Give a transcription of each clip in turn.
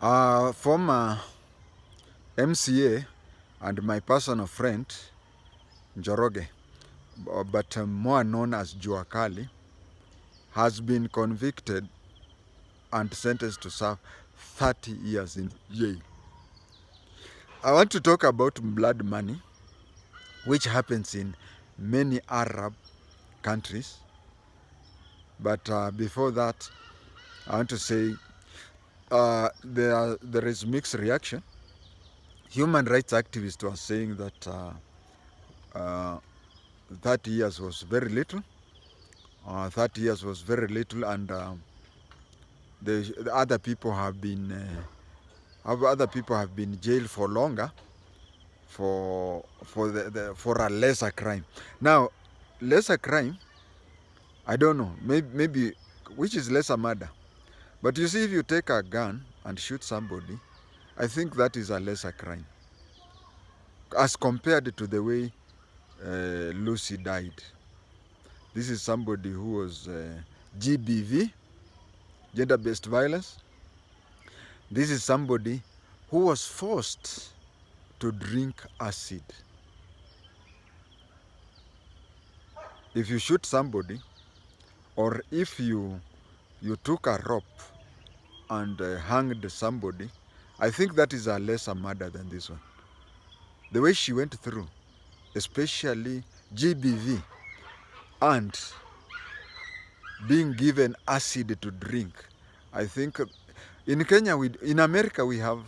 Former MCA and my personal friend, Njoroge, but more known as Juakali, has been convicted and sentenced to serve 30 years in jail. I want to talk about blood money, which happens in many Arab countries. But before that, I want to say there is mixed reaction. Human rights activists are saying that uh, 30 years was very little. 30 years was very little, and the other people have been jailed for longer for a lesser crime. Now, lesser crime, I don't know, maybe which is lesser murder. But you see, if you take a gun and shoot somebody, I think that is a lesser crime as compared to the way Lucy died. This is somebody who was GBV, gender-based violence. This is somebody who was forced to drink acid. If you shoot somebody, or if you took a rope and hanged somebody, I think that is a lesser murder than this one. The way she went through, especially GBV, and being given acid to drink. I think in Kenya, in America, we have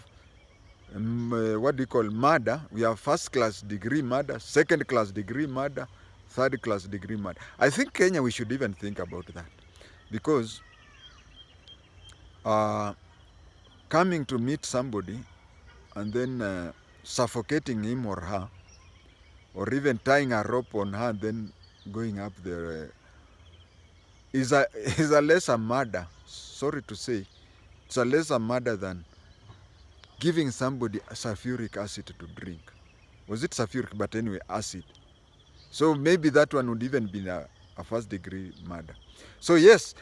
what do you call murder? We have first-class degree murder, second-class degree murder, third-class degree murder. I think Kenya, we should even think about that, because coming to meet somebody and then suffocating him or her, or even tying a rope on her and then going up there is a lesser murder. Sorry to say, it's a lesser murder than giving somebody sulfuric acid to drink. Was it sulfuric? But anyway, acid. So maybe that one would even be a first degree murder. So yes,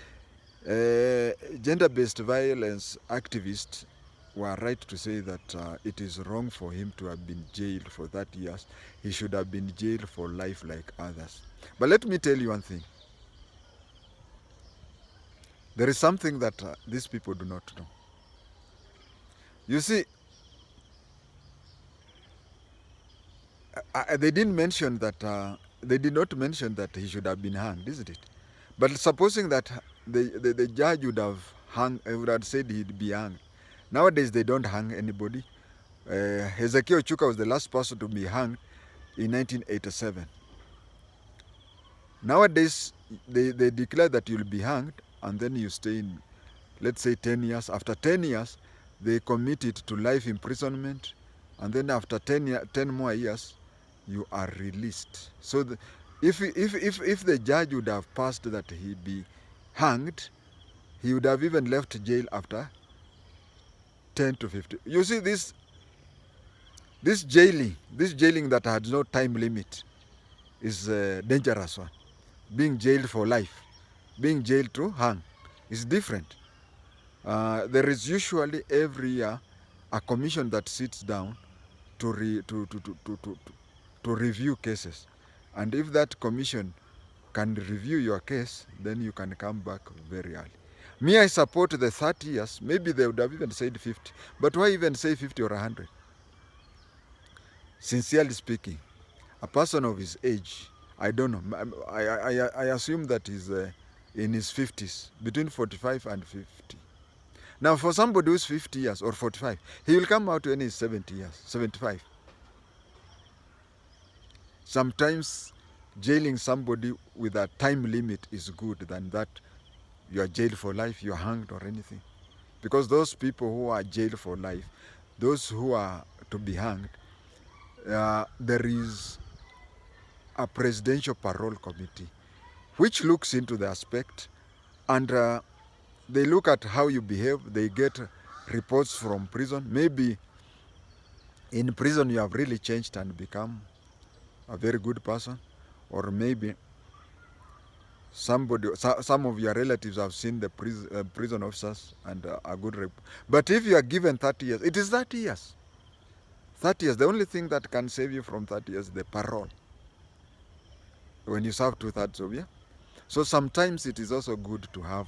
gender-based violence activists were right to say that it is wrong for him to have been jailed for 30 years. He should have been jailed for life like others. But let me tell you one thing. There is something that these people do not know. You see, they didn't mention that. They did not mention that he should have been hanged, isn't it? But supposing that the judge would have would have said he'd be hanged. Nowadays they don't hang anybody. Hezekiah Ochuka was the last person to be hanged in 1987. Nowadays they declare that you'll be hanged and then you stay in, let's say, 10 years. After 10 years, they commit it to life imprisonment, and then after 10 more years, you are released. So if the judge would have passed that he be hanged, he would have even left jail after 10 to 15. You see, this jailing that had no time limit is a dangerous one. Being jailed for life, being jailed to hang is different. There is usually every year a commission that sits down to review cases, and if that commission can review your case, then you can come back very early. Me, I support the 30 years. Maybe they would have even said 50, but why even say 50 or 100? Sincerely speaking, a person of his age, I don't know, I assume that he's in his 50s, between 45 and 50. Now, for somebody who's 50 years or 45, he will come out when he's 70 years, 75. Sometimes jailing somebody with a time limit is good than that you are jailed for life, you are hanged or anything. Because those people who are jailed for life, those who are to be hanged, there is a presidential parole committee which looks into the aspect, and they look at how you behave. They get reports from prison. Maybe in prison you have really changed and become a very good person, or maybe some of your relatives have seen the prison officers and a good but if you are given 30 years, it is 30 years. 30 years, the only thing that can save you from 30 years is the parole. When you serve 2/3 of year. So sometimes it is also good to have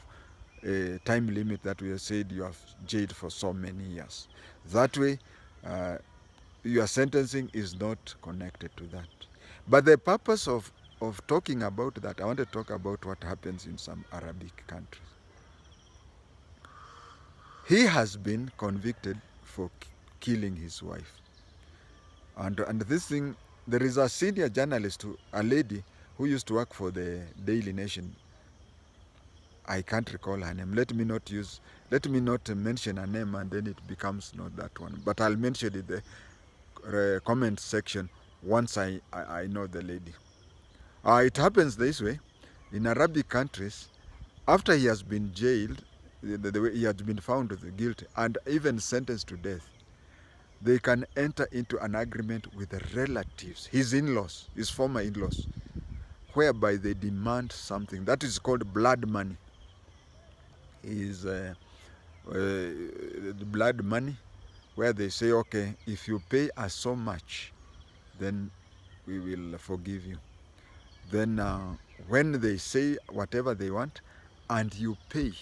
a time limit that we have said you have jailed for so many years. That way, your sentencing is not connected to that. But the purpose of talking about that, I want to talk about what happens in some Arabic countries. He has been convicted for killing his wife. And this thing, there is a senior journalist, a lady who used to work for the Daily Nation. I can't recall her name. Let me not mention her name, and then it becomes not that one. But I'll mention it in the comment section once I know the lady. It happens this way. In Arabic countries, after he has been jailed, he has been found guilty and even sentenced to death, they can enter into an agreement with the relatives, his in-laws, his former in-laws, whereby they demand something. That is called blood money. Is the blood money, where they say, okay, if you pay us so much, then we will forgive you. Then when they say whatever they want and you pay,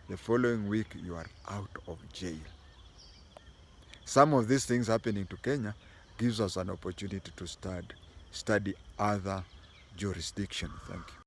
the following week you are out of jail. Some of these things happening to Kenya gives us an opportunity to study other jurisdictions. Thank you.